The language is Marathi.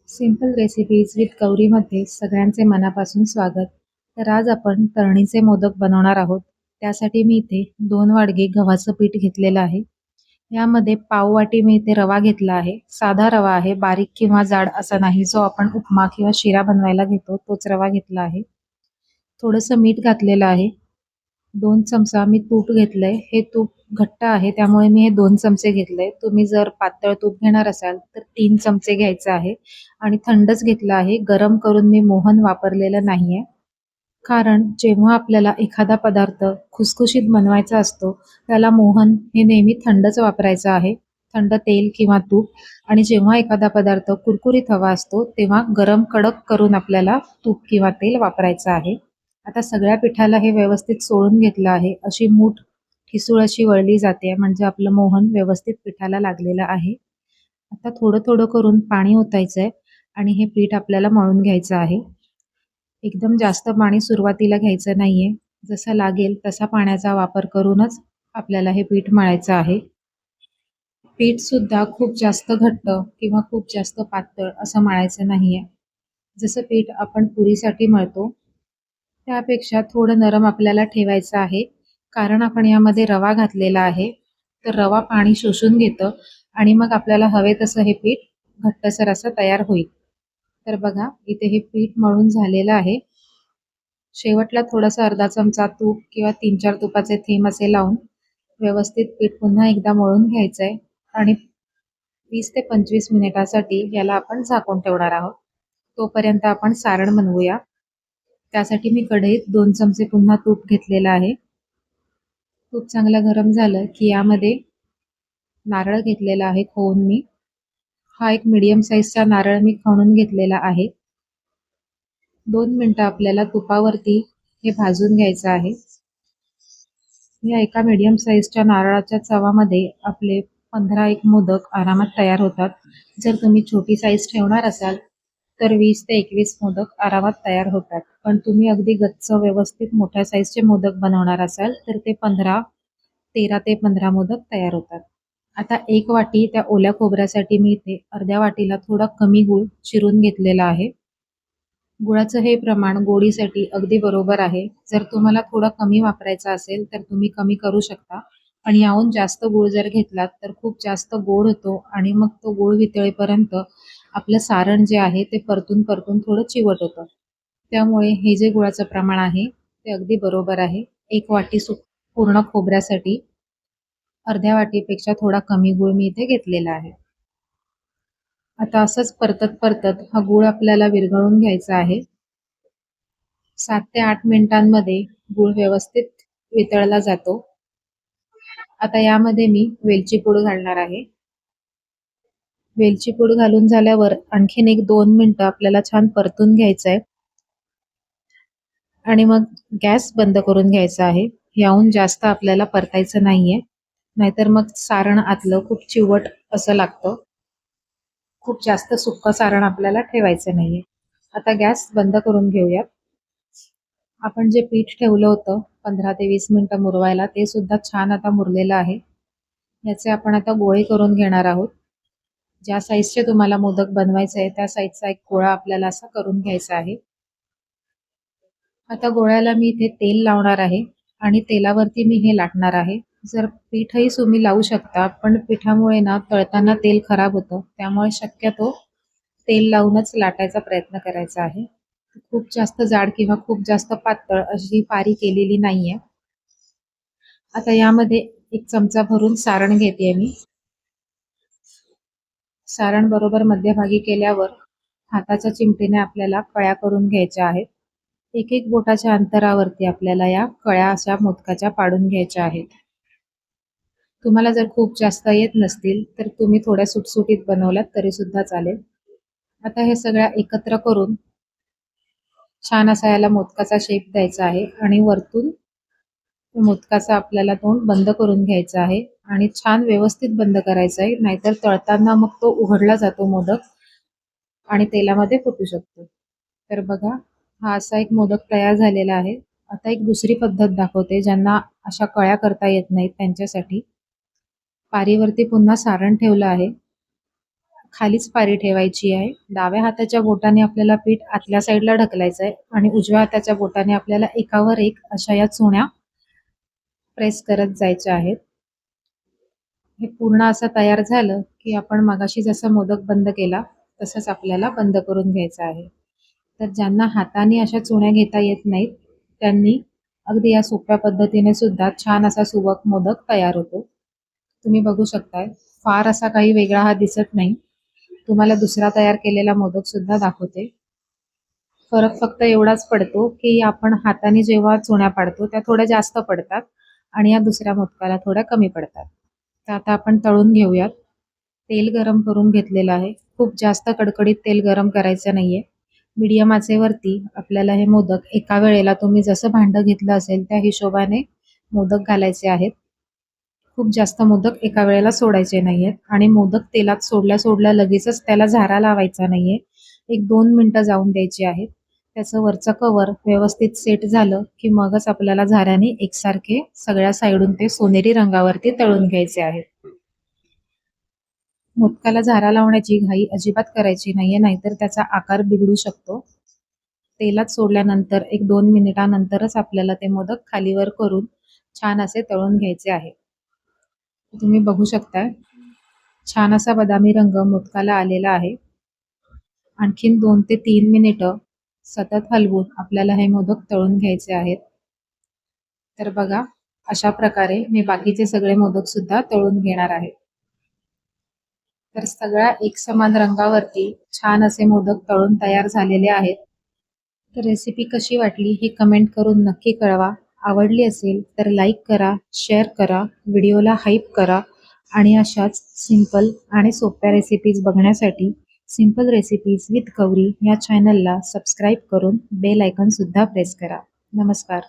सिंपल रेसिपीज विथ गौरीमध्ये सगळ्यांचे मनापासून स्वागत. तर आज आपण तळणीचे मोदक बनवणार आहोत. त्यासाठी मी इथे 2 वाडगे गव्हाचं पीठ घेतलेलं आहे. यामध्ये पाव वाटी मी इथे रवा घेतला आहे. साधा रवा आहे, बारीक किंवा जाड असा नाही, जो आपण उपमा किंवा शिरा बनवायला घेतो तोच रवा घेतला आहे. थोडंसं मीठ घातलेलं आहे. 2 चमचा मी तूप घेतलंय. हे तूप घट्ट आहे त्यामुळे मी हे 2 चमचे घेतले. तुम्ही जर पातळ तूप घेणार असाल तर 3 चमचे घ्यायचं आहे आणि थंडच घेतलं आहे. गरम करून मी मोहन वापरलेलं नाहीये. कारण जेव्हा आपल्याला एखादा पदार्थ खुसखुशीत बनवायचा असतो, त्याला मोहन हे नेहमी थंडच वापरायचं आहे. थंड तेल किंवा तूप. आणि जेव्हा एखादा पदार्थ कुरकुरीत हवा असतो, तेव्हा गरम कडक करून आपल्याला तूप किंवा तेल वापरायचं आहे. आता सगळ्या पिठाला हे व्यवस्थित चोळून घेतलं आहे. अशी मूठ ठिसूळ अशी वळली जाते, म्हणजे आपलं मोहन व्यवस्थित पिठाला लागलेलं आहे. आता थोडं-थोडं करून पाणी ओतायचंय आणि हे पीठ आपल्याला मळून घ्यायचं आहे. एकदम जास्त पाणी सुरुवातीला घ्यायचं नाहीये. जसं लागेल तसा पाण्याचा वापर करूनच आपल्याला हे पीठ मळायचं आहे. पीठ सुद्धा खूप जास्त घट्ट किंवा खूप जास्त पातळ असं मळायचं नाहीये. जसं पीठ आपण पुरीसाठी मळतो, त्यापेक्षा थोडं नरम आपल्याला ठेवायचं आहे. कारण आपण यामध्ये रवा घातलेला आहे. तर रवा पाणी शोषून घेतं आणि मग आपल्याला हवे तसं हे पीठ घट्टसर असं तयार होईल. तर बघा इथे हे पीठ मळून झालेलं आहे. शेवटला थोडासा अर्धा चमचा तूप किंवा 3-4 तुपाचे थेंब असे लावून व्यवस्थित पीठ पुन्हा एकदा मळून घ्यायचंय आणि 20 ते 25 मिनिटासाठी याला आपण झाकून ठेवणार आहोत. तोपर्यंत आपण सारण बनवूया. त्यासाठी मी कढईत 2 चमचे पुन्हा तूप घेतलेलं आहे. तूप चांगलं गरम झालं की यामध्ये नारळ घेतलेला आहे खवून मी. हा एक मीडियम साईजचा नारळ मी खवून घेतलेला आहे. 2 मिनिटं आपल्याला तुपावरती हे भाजून घ्यायचं आहे. या एका मीडियम साईजच्या नारळाच्या चवामध्ये आपले 15-1 मोदक आरामात तयार होतात. जर तुम्ही छोटी साईज ठेवणार असाल तर 20 ते 21 मोदक आरामात तयार होतात. पण तुम्ही अगदी गच्च व्यवस्थित मोठ्या साईजचे मोदक बनवणार असाल तर ते 13 ते 15 मोदक तयार होतात. आता 1 वाटी त्या ओल्या खोबऱ्यासाठी मी इथे अर्ध्या वाटीला थोडा कमी गूळ चिरून घेतलेला आहे. गुळाचं हे प्रमाण गोडीसाठी अगदी बरोबर आहे. जर तुम्हाला थोडा कमी वापरायचा असेल तर तुम्ही कमी करू शकता. पण याहून जास्त गूळ जर घेतलात तर खूप जास्त गोड होतो आणि मग तो गूळ वितळेपर्यंत आपलं सारण जे आहे ते परतून थोडं चिवट होतं. त्यामुळे हे जे गुळाचं प्रमाण आहे ते अगदी बरोबर आहे. 1 वाटी पूर्ण खोबऱ्यासाठी अर्ध्या वाटीपेक्षा थोडा कमी गूळ मी इथे घेतलेला आहे. आता असंच परतत हा गूळ आपल्याला विरघळून घ्यायचा आहे. 7 ते 8 मिनिटांमध्ये गूळ व्यवस्थित वितळला जातो. आता यामध्ये मी वेलची पूड घालणार आहे. वेलची पूड घालून झाल्यावर आणखीन एक 2 मिनिटं आपल्याला छान परतून घ्यायचं आहे. आणि मग गॅस बंद करून घ्यायचा आहे. याहून जास्त आपल्याला परतायचं नाहीये. नाहीतर मग सारण आतलं खूप चिवट असं लागतं. खूप जास्त सुक्कं सारण आपल्याला ठेवायचं नाहीये. आता गॅस बंद करून घेऊयात. आपण जे पीठ ठेवलं होतं 15 ते 20 मिनिटं मुरवायला, ते सुद्धा छान आता मुरलेलं आहे. याचे आपण आता गोळे करून घेणार आहोत. ज्या साईजचे तुम्हाला मोदक बनवायचे आहे त्या साईजचा एक गोळा आपल्याला असा करून घ्यायचा आहे. आता गोळ्याला मी इथे तेल लावणार आहे आणि तेलावरती मी हे लाटणार आहे. जर पीठही तुम्ही लावू शकता, पण पिठामुळे ना तळताना तेल खराब होतं. त्यामुळे शक्यतो तेल लावूनच लाटायचा प्रयत्न करायचा आहे. खूप जास्त जाड किंवा खूप जास्त पातळ अशी पारी केलेली नाहीये. आता यामध्ये 1 चमचा भरून सारण घेतेय मी. सारण बरोबर मध्यभागी केल्यावर हाताच्या चिमटीने आपल्याला कळ्या करून घ्यायच्या आहेत. एक बोटाच्या अंतरावरती आपल्याला या कळ्या अशा मोदकाच्या पाडून घ्यायच्या आहेत. तुम्हाला जर खूप जास्त येत नसतील तर तुम्ही थोड्या सुटसुटीत बनवल्यात तरी सुद्धा चालेल. आता हे सगळ्या एकत्र करून छान असा याला मोदकाचा शेप द्यायचा आहे आणि वरतून मोदकाचा आपल्याला तोंड बंद करून घ्यायचं आहे आणि छान व्यवस्थित बंद करायचं आहे. नाहीतर तळताना मग तो उघडला जातो मोदक आणि तेलामध्ये फुटू शकतो. तर बघा, हा असा एक मोदक तयार झालेला आहे. आता एक दुसरी पद्धत दाखवते ज्यांना अशा कळ्या करता येत नाहीत त्यांच्यासाठी. पारीवरती पुन्हा सारण ठेवलं आहे खालीच पारी ठेवायची आहे. डाव्या हाताच्या बोटाने आपल्याला पीठ आतल्या साईडला ढकलायचं आहे आणि उजव्या हाताच्या बोटाने आपल्याला एकावर एक अशा या चुण्या प्रेस करत जायच्या आहेत. हे पूर्ण असं तयार झालं की आपण मगाशी जसं मोदक बंद केला तसंच आपल्याला बंद करून घ्यायचं आहे. तर ज्यांना हाताने अशा चुण्या घेता येत नाहीत त्यांनी अगदी या सोप्या पद्धतीने सुद्धा छान असा सुबक मोदक तयार होतो. तुम्ही बघू शकताय फार असा काही वेगळा हा दिसत नाही. तुम्हाला दुसरा तयार केलेला मोदक सुद्धा दाखवते. फरक फक्त एवढाच पडतो की आपण हाताने जेव्हा चुण्या पाडतो त्या थोड्या जास्त पडतात आणि या दुसऱ्या मोदकाला थोड्या कमी पडतात. तर आता आपण तळून घेऊयात. तेल गरम करून घेतलेलं आहे. खूप जास्त कडकडीत तेल गरम करायचं नाहीये. मीडियम आचेवरती आपल्याला हे मोदक एका वेळेला तुम्ही जसं भांडं घेतलं असेल त्या हिशोबाने मोदक घालायचे आहेत. खूप जास्त मोदक एका वेळेला सोडायचे नाहीयेत आणि मोदक तेलात सोडल्या लगेचच त्याला झारा लावायचा नाहीये. 1-2 मिनिटं जाऊन द्यायची आहेत. त्याचं वरचं कव्हर व्यवस्थित सेट झालं की मगच आपल्याला झाऱ्याने एकसारखे सगळ्या साइडून ते सोनेरी रंगावरती तळून घ्यायचे आहेत. मोदकाला झारा लावण्याची घाई अजिबात करायची नाहीये, नाहीतर त्याचा आकार बिघडू शकतो. तेलात सोडल्यानंतर 1-2 मिनिटानंतरच आपल्याला ते मोदक खालीवर करून छान असे तळून घ्यायचे आहे. तुम्ही बघू शकताय छान असा बदामी रंग मोदकाला आलेला आहे. आणखीन 2 ते 3 मिनिटं सतत हलवून आपल्याला हे मोदक तळून घ्यायचे आहेत. तर बघा अशा प्रकारे मी बाकीचे सगळे मोदक सुद्धा तळून घेणार आहे. तर सगळ्या एकसमान रंगावरती छान असे मोदक तळून तयार झालेले आहेत. तर रेसिपी कशी वाटली हे कमेंट करून नक्की कळवा. आवडली असेल तर लाईक करा, शेअर करा, व्हिडिओला हाईप करा आणि अशाच सिंपल आणि सोप्या रेसिपीज बघण्यासाठी सिंपल रेसिपीज विथ गौरी या चॅनलला सबस्क्राईब करून बेल आयकॉन सुद्धा प्रेस करा. नमस्कार.